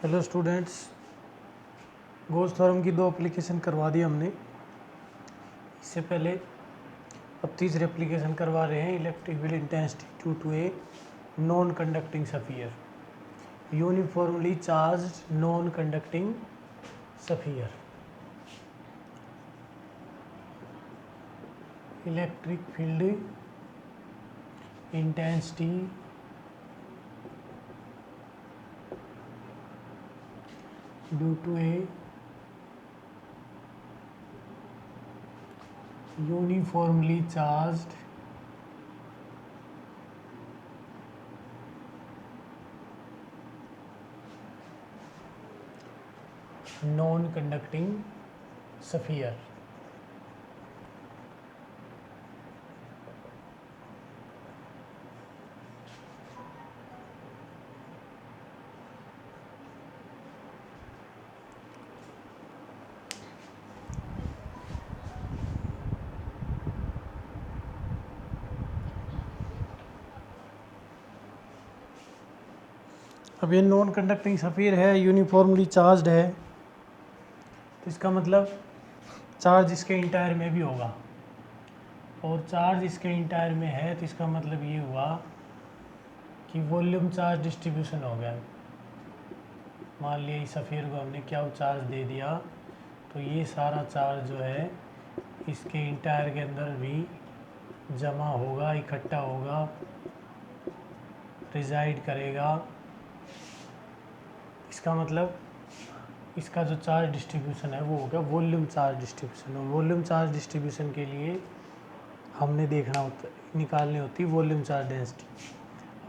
Hello students, गोस theorem की 2 application करवा दी हमने। इससे पहले अब तीसरी एप्लीकेशन करवा रहे हैं, electric field intensity due to a non conducting sphere, uniformly charged non conducting sphere. Electric field intensity due to a uniformly charged non-conducting sphere। अब ये नॉन कंडक्टिंग सफियर है, यूनिफॉर्मली चार्ज्ड है, तो इसका मतलब चार्ज इसके इंटायर में भी होगा, और चार्ज इसके इंटायर में है तो इसका मतलब ये हुआ कि वॉल्यूम चार्ज डिस्ट्रीब्यूशन हो गया। मान लिया इस सफियर को हमने क्या चार्ज दे दिया, तो ये सारा चार्ज जो है इसके इंटायर के अंदर भी जमा होगा, इकट्ठा होगा, रिजाइड करेगा। इसका मतलब इसका जो चार्ज डिस्ट्रीब्यूशन है वो हो गया वॉल्यूम चार्ज डिस्ट्रीब्यूशन। और वॉल्यूम चार्ज डिस्ट्रीब्यूशन के लिए हमने निकालनी होती है वॉल्यूम चार्ज डेंसिटी।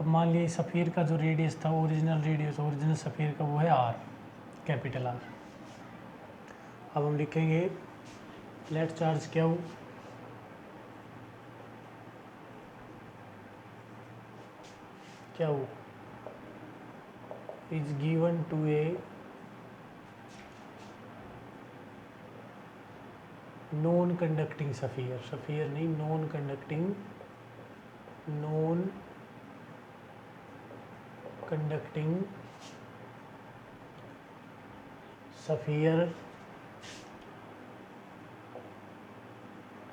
अब मान लिया सफ़ीर का जो रेडियस था, ओरिजिनल सफ़ीर का वो है आर, कैपिटल आर। अब हम लिखेंगे let charge Q is given to a non conducting sphere नहीं, non conducting sphere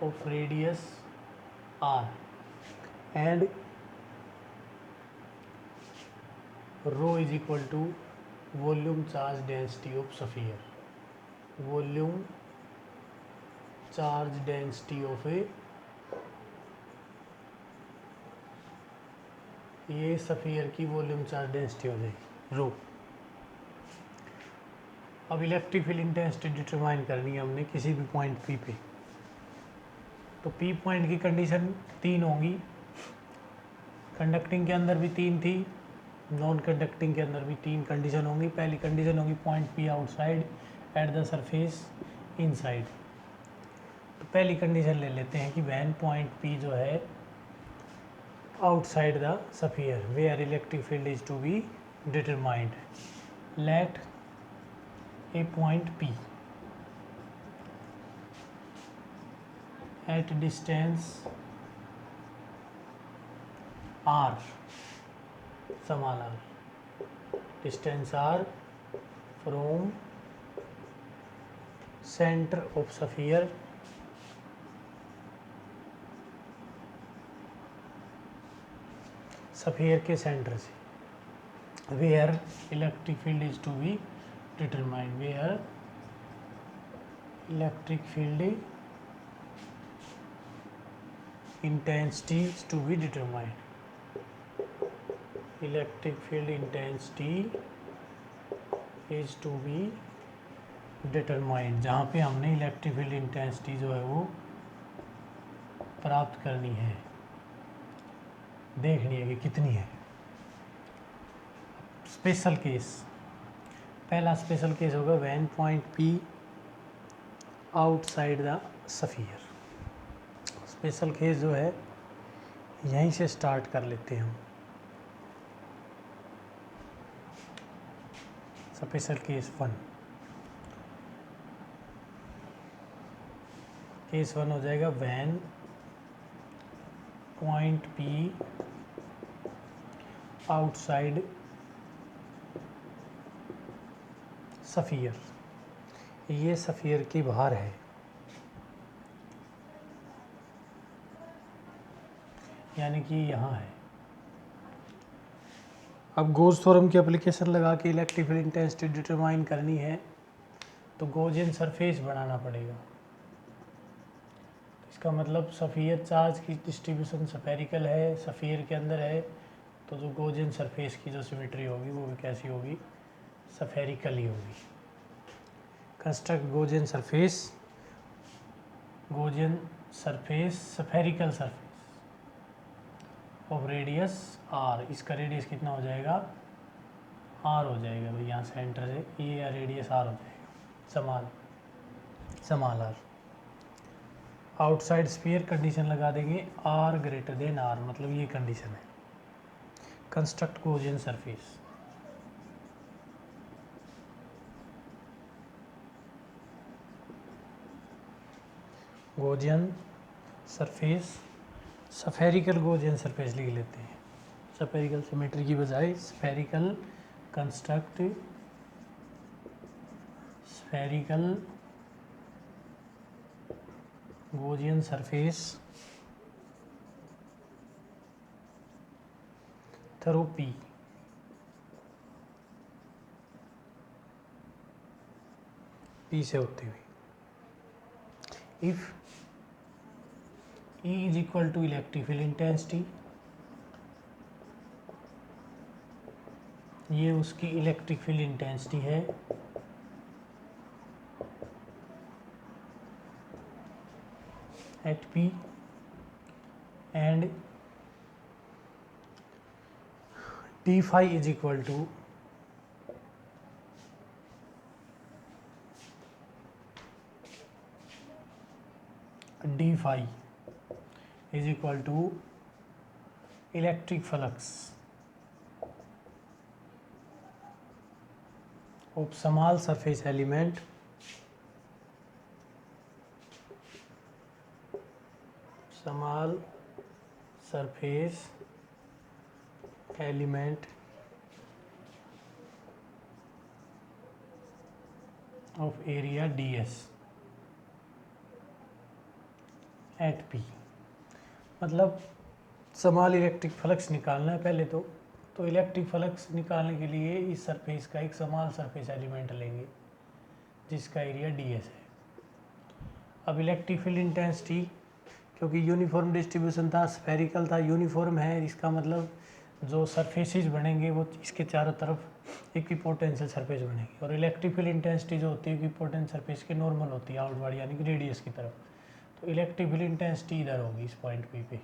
of radius r and rho is equal to volume charge density of sphere, volume charge density of a, ये sphere की volume charge density हो जाएगी रो। अब electric field intensity determine करनी है हमने किसी भी पॉइंट पी पे। तो पी पॉइंट की कंडीशन 3 होंगी, कंडक्टिंग के अंदर भी 3 थी, नॉन कंडक्टिंग के अंदर भी 3 कंडीशन होंगी। पहली कंडीशन होगी point P outside at the surface inside. तो पहली कंडीशन ले लेते हैं कि व्हेन पॉइंट पी जो है outside the sphere where electric field is to be determined, let a point P at distance r, small r, distance r from center of sphere sphere के centre से, where electric field is to be determined, where electric field intensity is to be determined, electric field intensity is to be determined, जहाँ पे हमने electric field intensity जो है वो प्राप्त करनी है, देखनी है कि कितनी है। स्पेशल केस, पहला स्पेशल केस होगा when point P outside the sphere. Special case जो है यहीं से स्टार्ट कर लेते हैं हम। स्पेशल केस 1, केस 1 हो जाएगा when point P outside sphere, ये सफ़ियर की बाहर है, यानी कि यहाँ है। अब गोज थ्योरम की एप्लीकेशन लगा के इलेक्ट्रिक फील्ड इंटेंसिटी डिटरमाइन करनी है तो गोजियन सरफेस बनाना पड़ेगा। इसका मतलब सफ़ियर चार्ज की डिस्ट्रीब्यूशन स्फेरिकल है, सफ़ियर के अंदर है, तो जो गोजियन सरफेस की जो सिमेट्री होगी वो भी कैसी होगी, स्फेरिकल ही होगी। Construct Gaussian surface spherical surface of radius R. इसका रेडियस कितना हो जाएगा, आर हो जाएगा भाई, यहाँ सेंटर है ये रेडियस आर हो जाएगा, समाल आर। आउटसाइड स्फीयर कंडीशन लगा देंगे आर ग्रेटर देन आर, मतलब ये कंडीशन है। Construct Gaussian surface, Gaussian surface, spherical Gaussian surface लिख लेते हैं, स्फेरिकल सिमेट्री की बजाय spherical. Construct spherical Gaussian surface through P. P से होते हुए if E is equal to electric field intensity, ये उसकी इलेक्ट्रिक फील्ड इंटेंसिटी है, at P, and d phi is equal to d phi is equal to electric flux of small surface element small surface element of area ds eight P। मतलब small electric flux निकालना है पहले तो electric flux निकालने के लिए इस surface का एक स्मॉल सरफेस एलिमेंट लेंगे जिसका एरिया ds है। अब इलेक्ट्रिक फील्ड इंटेंसिटी, क्योंकि यूनिफॉर्म डिस्ट्रीब्यूशन था, स्फेरिकल था, यूनिफॉर्म है, इसका मतलब जो सरफेसेस बनेंगे वो इसके चारों तरफ इक्विपोटेंशियल सरफेस बनेगी। और इलेक्ट्रिक फील्ड इंटेंसिटी जो होती है इक्विपोटेंशियल सरफेस के नॉर्मल होती है, आउटवर्ड यानी कि रेडियस की तरफ। तो इलेक्ट्रिक फील्ड इंटेंसिटी इधर होगी इस पॉइंट P पे,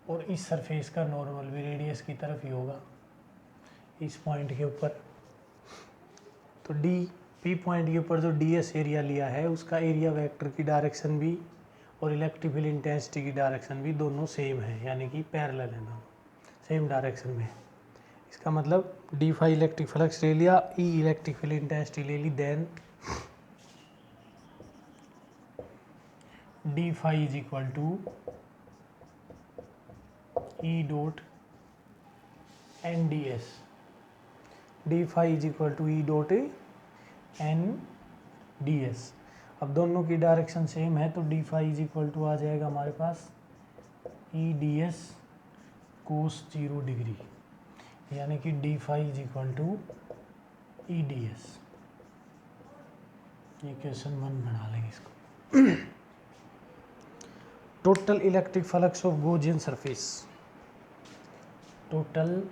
और इस सरफेस का नॉर्मल भी रेडियस की तरफ ही होगा इस पॉइंट के ऊपर। तो P पॉइंट के ऊपर जो ds एरिया लिया है उसका एरिया वेक्टर की डायरेक्शन भी और इलेक्ट्रिक फील्ड इंटेंसिटी की डायरेक्शन भी दोनों सेम है, यानी कि पैरेलल है, दोनों सेम डायरेक्शन में। इसका मतलब d phi इलेक्ट्रिक फ्लक्स ले लिया, E इलेक्ट्रिक फील्ड इंटेंसिटी ले ली, then d phi is equal to E dot N D S. d phi is equal to E dot N D S. अब दोनों की डायरेक्शन सेम है तो d phi is equal to आ जाएगा हमारे पास E D S cos 0 degree, यानी कि d phi is equal to E D S. ये क्वेश्चन 1 बना लेंगे इसको। Total electric flux of Gaussian surface, total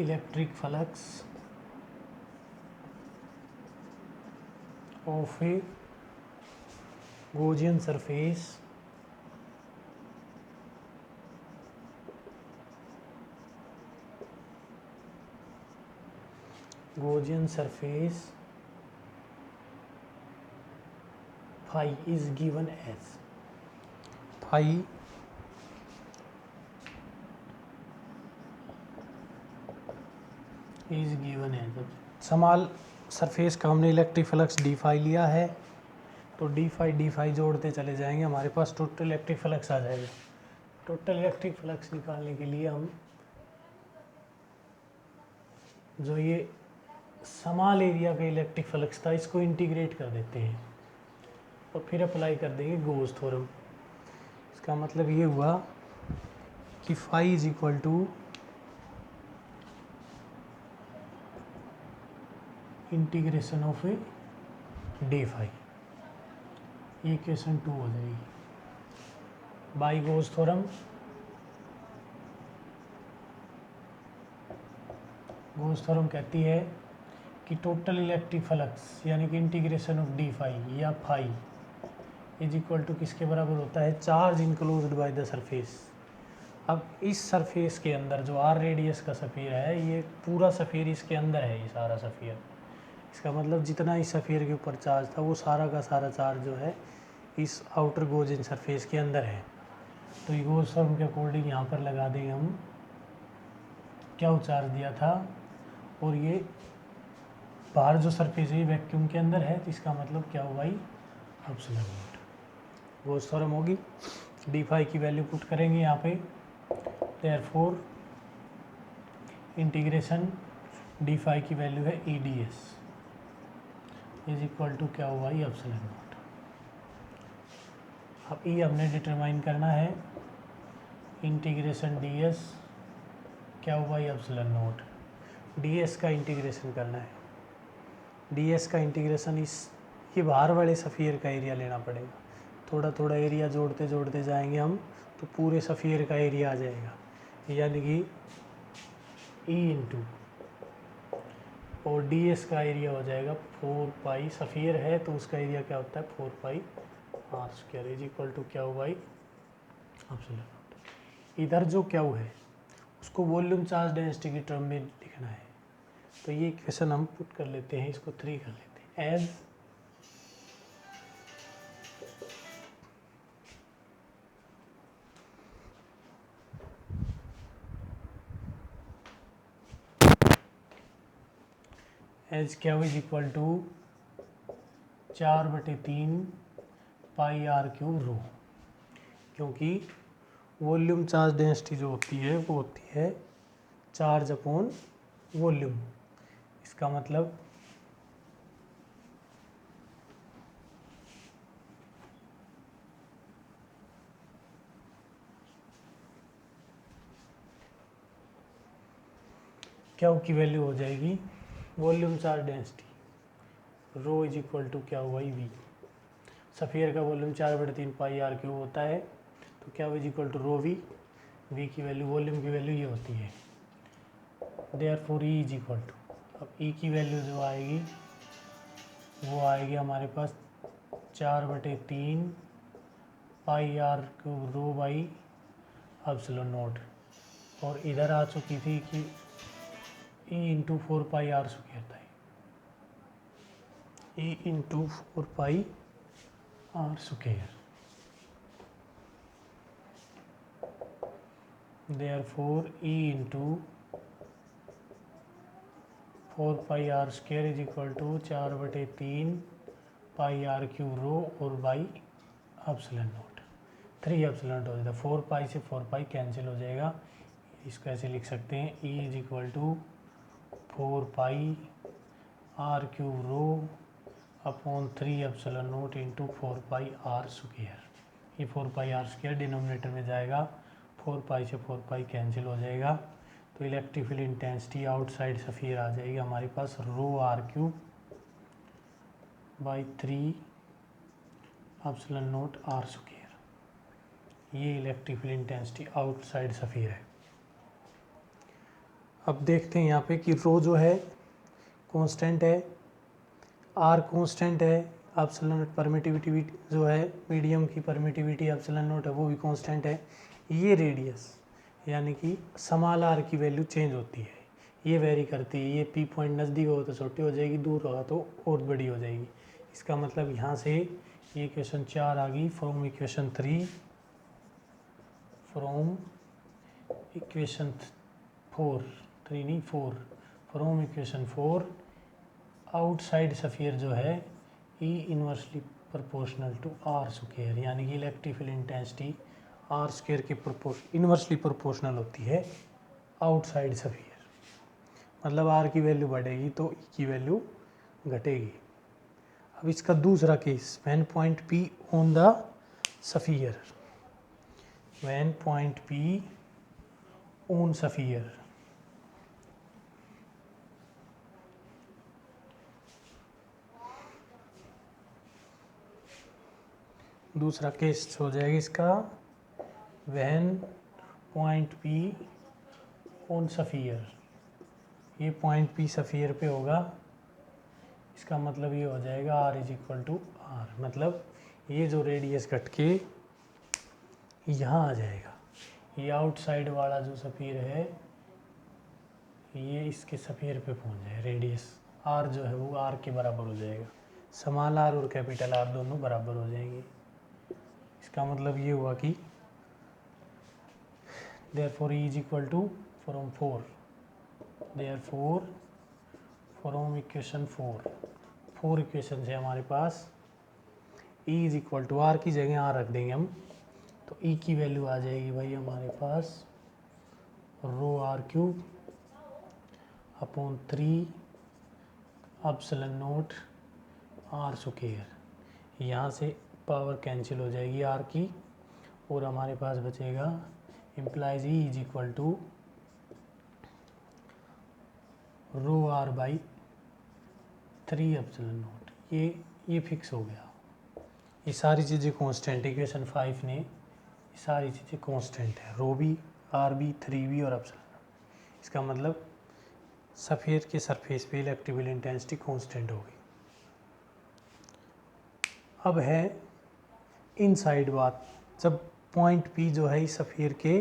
electric flux of A Gaussian surface phi is given as, phi is given as, small surface का हमने electric flux d phi लिया है तो d phi जोड़ते चले जाएंगे, हमारे पास टोटल इलेक्ट्रिक फ्लक्स आ जाएगा। टोटल इलेक्ट्रिक फ्लक्स निकालने के लिए हम जो ये स्मॉल एरिया का इलेक्ट्रिक फ्लक्स था इसको इंटीग्रेट कर देते हैं और फिर अप्लाई कर देंगे गोस थ्योरम। इसका मतलब ये हुआ कि phi is equal to integration of A D phi, ये इक्वेशन 2 हो जाएगी by Gauss theorem. Gauss theorem कहती है कि टोटल इलेक्ट्रिक फ्लक्स यानी कि इंटीग्रेशन ऑफ डी फाई या फाई इज इक्वल टू किसके बराबर होता है, charge enclosed by the surface. अब इस सरफेस के अंदर जो आर रेडियस का सफ़ीर है, ये पूरा सफ़ीर इसके अंदर है, ये सारा सफ़ीर। इसका मतलब जितना इस सफ़ीर के ऊपर चार्ज था वो सारा का सारा चार्ज जो है इस आउटर गोजिन सरफेस के अंदर है। तो ये गोस थ्योरम के अकॉर्डिंग यहाँ पर लगा देंगे हम क्या चार्ज दिया था, और ये बाहर जो सरफेस है वैक्यूम के अंदर है, तो इसका मतलब क्या हुआ ही एप्सिलॉन नॉट। गोस थ्योरम होगी, डी फाई की वैल्यू पुट करेंगे यहाँ पे, देयरफॉर इंटीग्रेशन डी फाई की वैल्यू है E D S is equal to क्या हुआ ही एप्सिलॉन नॉट। अब ई हमने डिटरमाइन करना है, इंटीग्रेशन डी एस क्या हुआ ही एप्सिलॉन नॉट। डी एस का इंटीग्रेशन करना है, डी एस का इंटीग्रेशन इस ये बाहर वाले सफ़ीर का एरिया लेना पड़ेगा। थोड़ा थोड़ा एरिया जोड़ते जोड़ते जाएंगे हम तो पूरे सफ़ीर का एरिया आ जाएगा, यानी कि ई इंटू और डी एस का एरिया हो जाएगा 4 पाई, सफ़ीर है तो उसका एरिया क्या होता है 4 pi R square is equal to क्या हुआ एप्सिलॉन नॉट। इधर जो क्यू है उसको वॉल्यूम चार्ज डेंसिटी की टर्म में लिखना है, तो ये इक्वेशन हम पुट कर लेते हैं, इसको 3 कर लेते हैं as H Q is equal to 4/3 pi R cube rho, क्योंकि वॉल्यूम चार्ज डेंसिटी जो होती है वो होती है चार्ज अपॉन वॉल्यूम। इसका मतलब क्या की वैल्यू हो जाएगी volume charge density rho is equal to क्या हुआ वी। सफ़ीयर का वॉल्यूम 4/3 पाई आर क्यूब होता है, तो Q is equal to rho V. V की वैल्यू वॉल्यूम की वैल्यू ये होती है, therefore E is equal to, अब ई की वैल्यू जो आएगी वो आएगी हमारे पास 4/3 pi R cube rho by epsilon naught, और इधर आ चुकी थी कि E into 4 pi R square था, E into 4 pi R square, therefore E into 4 pi R square is equal to 4/3 pi R cube रो और by epsilon not. 3 epsilon not हो जाता है, 4 पाई से 4 पाई कैंसिल हो जाएगा। इसको ऐसे लिख सकते हैं E is equal to 4 pi R cube rho upon 3 epsilon naught into 4 pi R square. ये 4 पाई आर स्क्वायर डिनोमिनेटर में जाएगा, 4 पाई से 4 पाई कैंसिल हो जाएगा, तो electric field intensity outside sphere आ जाएगी हमारे पास rho R cube by 3 epsilon naught R square. ये electric field intensity outside sphere है। अब देखते हैं यहाँ पे कि रो जो है कांस्टेंट है, आर कांस्टेंट है, एप्सिलॉन नॉट परमिटिविटी जो है मीडियम की परमिटिविटी एप्सिलॉन नॉट है वो भी कांस्टेंट है। ये रेडियस यानी कि स्मॉल आर की वैल्यू चेंज होती है, ये वेरी करती है, ये पी पॉइंट नज़दीक होगा तो छोटी हो जाएगी, दूर होगा तो और बड़ी हो जाएगी। इसका मतलब यहाँ से ये इक्वेशन 4 आ गई फ्रॉम इक्वेशन 3, फ्रॉम इक्वेशन 4, 3 नहीं 4, फ्रॉम इक्वेशन 4 आउटसाइड सफ़ीयर जो है E inversely proportional to R square, यानी कि electric field intensity R square के इन्वर्सली प्रोपोर्शनल होती है आउटसाइड सफ़ीयर। मतलब आर की वैल्यू बढ़ेगी तो ई की वैल्यू घटेगी। अब इसका दूसरा case, when point P on the sphere, when point P on sphere, दूसरा केस हो जाएगा इसका, when point P on sphere, ये पॉइंट पी सफियर पे होगा, इसका मतलब ये हो जाएगा R is equal to R, मतलब ये जो रेडियस घट के यहाँ आ जाएगा, ये आउटसाइड वाला जो सफियर है ये इसके सफियर पे पहुँच जाए, रेडियस आर जो है वो आर के बराबर हो जाएगा, स्मॉल आर और कैपिटल आर दोनों बराबर हो जाएंगे। इसका मतलब ये हुआ कि therefore E is equal to from 4, therefore from equation 4 equation है हमारे पास, E is equal to R की जगह R रख देंगे हम, तो E की वैल्यू आ जाएगी भाई हमारे पास rho R cube upon 3 epsilon naught R square, यहाँ से पावर कैंसिल हो जाएगी आर की, और हमारे पास बचेगा implies E is equal to rho R by 3 epsilon naught, ये फिक्स हो गया। ये सारी चीज़ें कांस्टेंट, इक्वेशन 5 ने ये सारी चीज़ें कांस्टेंट है, रो बी, आर बी, 3 बी और एप्सिलॉन नॉट। इसका मतलब सफ़ेद के सरफेस पे इलेक्ट्रिकल इंटेंसिटी कांस्टेंट होगी। अब है इनसाइड बात, जब पॉइंट पी जो है इस सफ़ेद के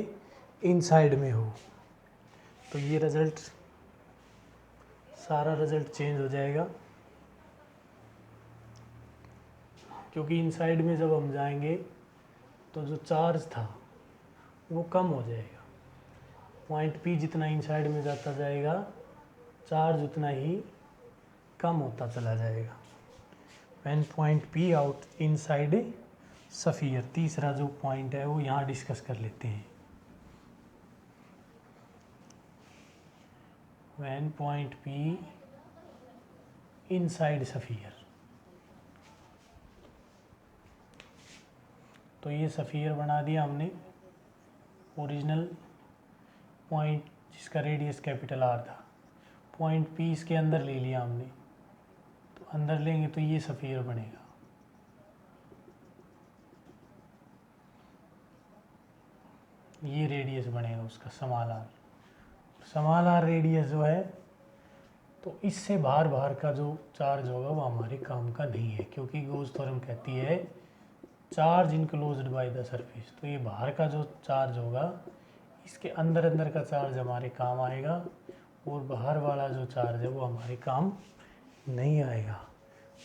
इनसाइड में हो तो ये रिजल्ट, सारा रिजल्ट चेंज हो जाएगा, क्योंकि इनसाइड में जब हम जाएंगे तो जो चार्ज था वो कम हो जाएगा, पॉइंट पी जितना इनसाइड में जाता जाएगा चार्ज उतना ही कम होता चला जाएगा। When point P out inside sphere, तीसरा जो पॉइंट है वो यहाँ डिस्कस कर लेते हैं। When point P inside sphere, तो ये सफियर बना दिया हमने, ओरिजिनल पॉइंट जिसका रेडियस कैपिटल आर था, पॉइंट पी इसके अंदर ले लिया हमने, तो अंदर लेंगे तो ये सफियर बनेगा, ये रेडियस बनेगा उसका small R, small R radius जो है तो इससे बाहर बाहर का जो चार्ज होगा वो हमारे काम का नहीं है, क्योंकि गॉस थ्योरम कहती है charge enclosed by the surface, तो ये बाहर का जो चार्ज होगा इसके अंदर अंदर का चार्ज हमारे काम आएगा, और बाहर वाला जो चार्ज है वो हमारे काम नहीं आएगा।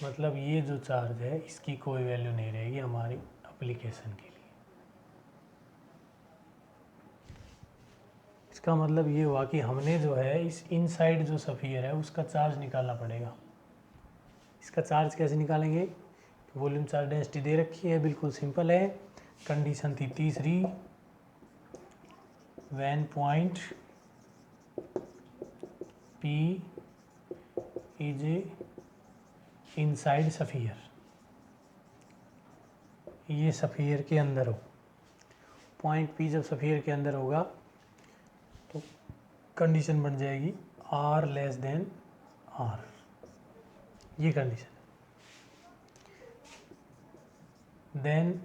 मतलब ये जो चार्ज है इसकी कोई वैल्यू नहीं रहेगी हमारी एप्लीकेशन के लिए। इसका मतलब ये हुआ कि हमने जो है इस इनसाइड जो सफियर है उसका चार्ज निकालना पड़ेगा। इसका चार्ज कैसे निकालेंगे, वॉल्यूम चार्ज डेंसिटी दे रखी है, बिल्कुल सिंपल है। कंडीशन थी तीसरी, when point P is inside sphere, ये सफियर के अंदर हो, पॉइंट पी जब सफियर के अंदर होगा तो कंडीशन बन जाएगी आर लेस देन आर, ये कंडीशन। देन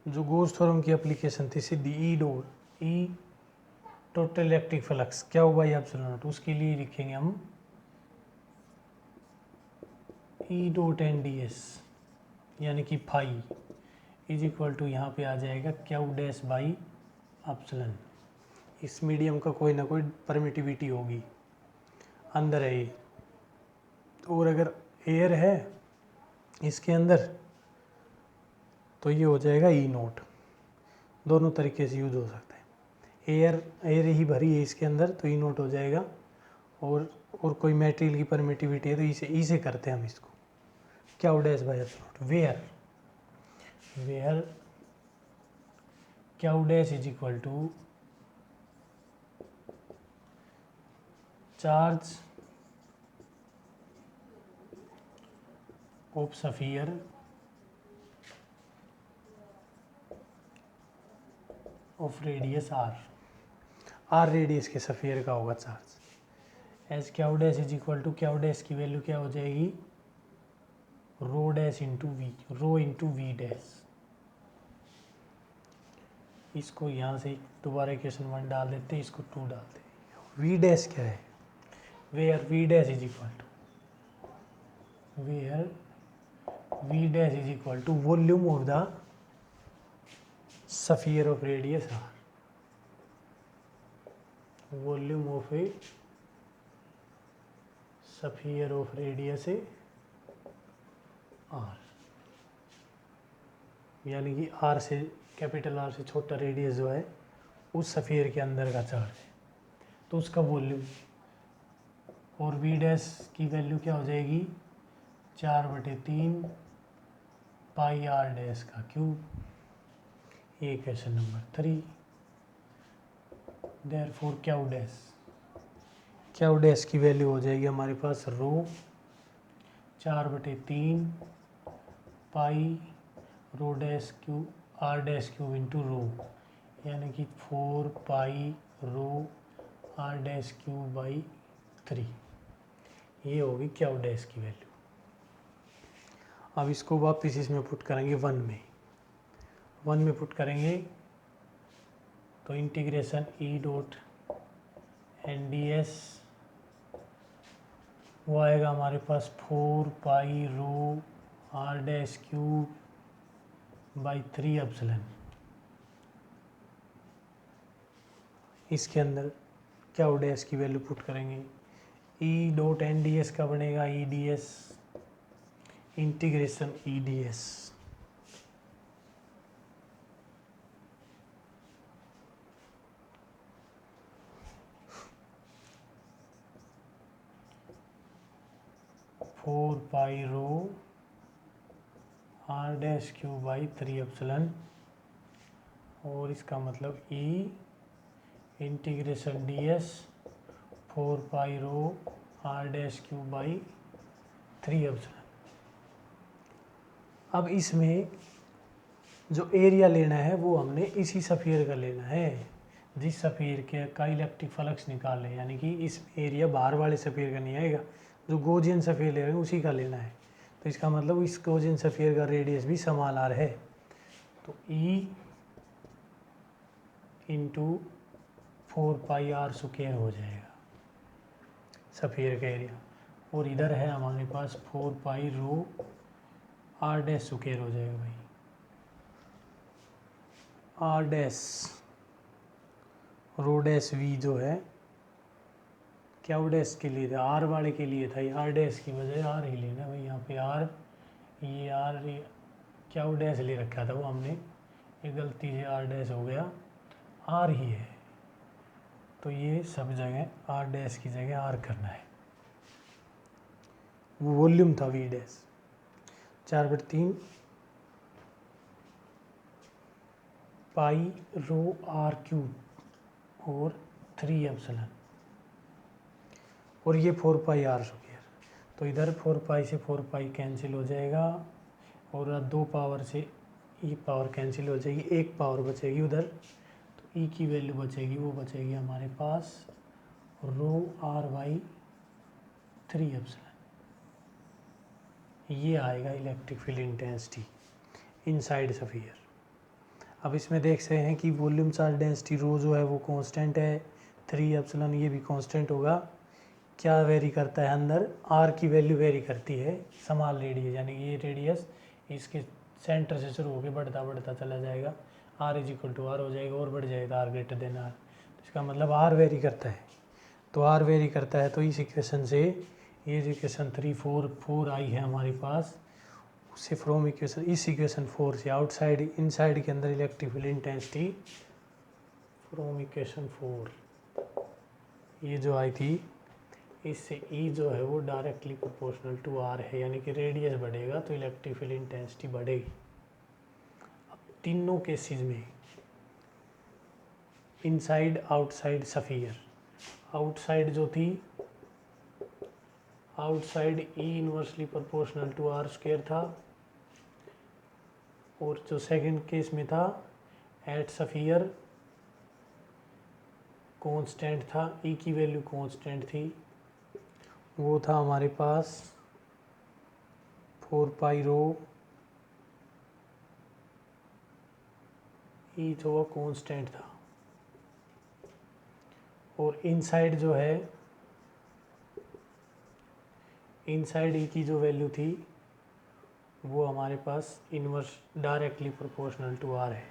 जो गॉस थ्योरम की एप्लीकेशन थी सीधी E dot, E total electric flux क्या हुआ ये एप्सिलॉन नॉट, उसके लिए लिखेंगे हम E dot N D S, यानी कि फाई इज इक्वल टू यहाँ पे आ जाएगा क्यू डैश बाई एप्सिलॉन। इस मीडियम का कोई ना कोई परमिटिविटी होगी, अंदर है ये, और अगर एयर है इसके अंदर तो ये हो जाएगा ई नोट, दोनों तरीके से यूज हो सकता है। एयर ही भरी है इसके अंदर तो ई नोट हो जाएगा, और कोई मटेरियल की परमिटिविटी है तो ई से करते हैं हम इसको, क्या डैश बाय एप्सिलॉन वेयर क्या dash is equal to charge of sphere of radius R radius के सफियर का होगा charge. As Q dash is equal to Q dash की वैल्यू क्या हो जाएगी, rho dash into V, rho into V dash. इसको यहाँ से दोबारा इक्वेशन 1 डाल देते, इसको 2 डालते। वी डैश क्या है, where V dash is equal to, where V dash is equal to volume of the sphere of radius R, volume of a sphere of radius R, यानी कि आर से, कैपिटल आर से छोटा radius जो है उस सफियर के अंदर का चार्ज है, तो उसका वॉल्यूम। और वी डैश की वैल्यू क्या हो जाएगी, 4/3 पाई आर डैश का क्यूब। ये question number 3। Therefore Q dash की वैल्यू हो जाएगी हमारे पास rho 4/3 pi rho dash Q R dash cube into rho, यानी कि 4 pi rho R dash cube by 3। ये होगी क्यू डैश की वैल्यू। अब इसको वापस इसमें पुट करेंगे 1 में पुट करेंगे तो integration E dot N D S वो आएगा हमारे पास 4 pi rho R dash cube by 3 epsilon. इसके अंदर क्यू डैश की वैल्यू पुट करेंगे, E dot N D S का बनेगा E D S integration E D S, four pi rho R dash Q by 3 epsilon, और इसका मतलब E integration D S 4 pi rho R dash Q by 3 epsilon. अब इसमें जो area लेना है वो हमने इसी सफियर का लेना है, जिस सफियर के का इलेक्ट्रिक फ्लक्स निकाल लें, यानी कि इस एरिया बाहर वाले सफियर का नहीं आएगा, जो गोजियन सफियर ले रहे हैं उसी का लेना है। तो इसका मतलब इस गोजियन सफियर का रेडियस भी समान आर है, तो E into 4 pi R square हो जाएगा सफियर का एरिया, और इधर है हमारे पास 4 pi rho R dash square हो जाएगा भाई। R dash rho dash V जो है क्यू डैश के लिए था, आर वाले के लिए था, ये आर डैश की बजाय आर ही लेना भाई। यहाँ पे आर, ये आर क्यू डैश ले रखा था वो हमने, ये गलती से आर डैश हो गया, आर ही है, तो ये सब जगह आर डैश की जगह आर करना है। वो वॉल्यूम था V dash 4/3 pi rho R cube और 3 एप्सिलॉन, और ये 4 पाई आर स्क्वायर, तो इधर 4 पाई से 4 पाई कैंसिल हो जाएगा, और 2 पावर से ई पावर कैंसिल हो जाएगी, 1 पावर बचेगी उधर, तो ई की वैल्यू बचेगी, वो बचेगी हमारे पास रो आर बाई 3 एप्सिलॉन। ये आएगा electric field intensity inside sphere. अब इसमें देख सकते हैं कि वॉल्यूम चार्ज डेंसिटी रो जो है वो कांस्टेंट है, 3 एप्सिलॉन ये भी कांस्टेंट होगा। क्या वेरी करता है अंदर, आर की वैल्यू वेरी करती है समान रेडियस, यानी कि ये रेडियस इसके सेंटर से शुरू होकर बढ़ता बढ़ता चला जाएगा, R is equal to R हो जाएगा, और बढ़ जाएगा आर ग्रेटर देन आर। तो इसका मतलब आर वेरी करता है, तो आर वेरी करता है, तो इस इक्वेशन से ये जो इक्वेशन 3 4 आई है हमारे पास, उससे फ्रॉम इक्वेशन, इस इक्वेशन 4 से आउटसाइड इनसाइड के अंदर electric field intensity from equation 4 ये जो आई थी, इससे ई जो है वो डायरेक्टली प्रोपोर्शनल टू आर है, यानी कि रेडियस बढ़ेगा तो इलेक्ट्रिक फील्ड इंटेंसिटी बढ़ेगी। अब तीनों केसेस में इनसाइड आउटसाइड सफियर, आउटसाइड जो थी outside E inversely proportional to R square था, और जो सेकंड केस में था एट सफियर कांस्टेंट था, E की वैल्यू कांस्टेंट थी, वो था हमारे पास 4 पाई रो, E तो वो कांस्टेंट था, और इनसाइड जो है, इनसाइड E की जो वैल्यू थी वो हमारे पास inverse directly proportional to R है।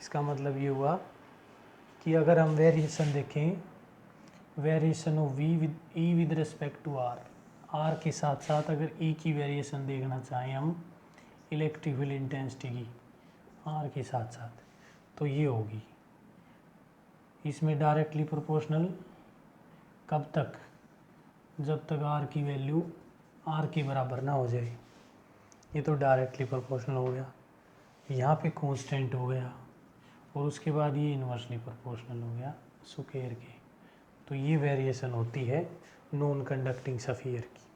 इसका मतलब ये हुआ कि अगर हम वेरिएशन देखें, variation of V with E with respect to R, R के साथ साथ अगर ई की वेरिएशन देखना चाहें हम इलेक्ट्रिक फील्ड इंटेंसिटी की आर के साथ साथ, तो ये होगी इसमें डायरेक्टली प्रोपोर्शनल कब तक, जब तक आर की वैल्यू आर के बराबर ना हो जाए। ये तो डायरेक्टली प्रोपोर्शनल हो गया, यहाँ पे कांस्टेंट हो गया, और उसके बाद ये इन्वर्सली प्रोपोर्शनल हो गया स्क्वायर के। तो ये वेरिएशन होती है नॉन कंडक्टिंग सफियर की।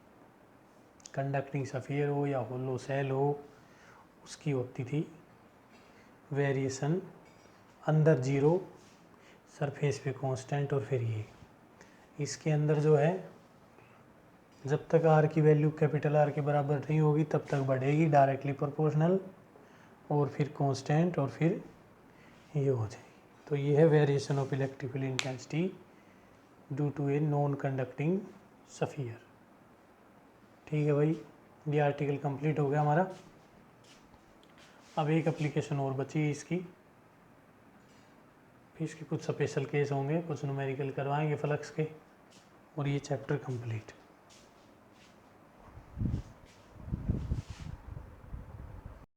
कंडक्टिंग सफियर हो या होलो सेल हो, उसकी होती थी वेरिएशन अंदर जीरो, सरफेस पे कांस्टेंट, और फिर ये इसके अंदर जो है जब तक आर की वैल्यू कैपिटल आर के बराबर नहीं होगी तब तक बढ़ेगी डायरेक्टली प्रोपोर्शनल, और फिर कांस्टेंट, और फिर ये हो जाएगी। तो ये है variation of electric field intensity due to a non conducting sphere. ठीक है भाई, ये आर्टिकल कंप्लीट हो गया हमारा। अब एक एप्लीकेशन और बची है इसकी, फिर इसके कुछ स्पेशल केस होंगे, कुछ न्यूमेरिकल करवाएंगे फ्लक्स के, और ये चैप्टर कंप्लीट।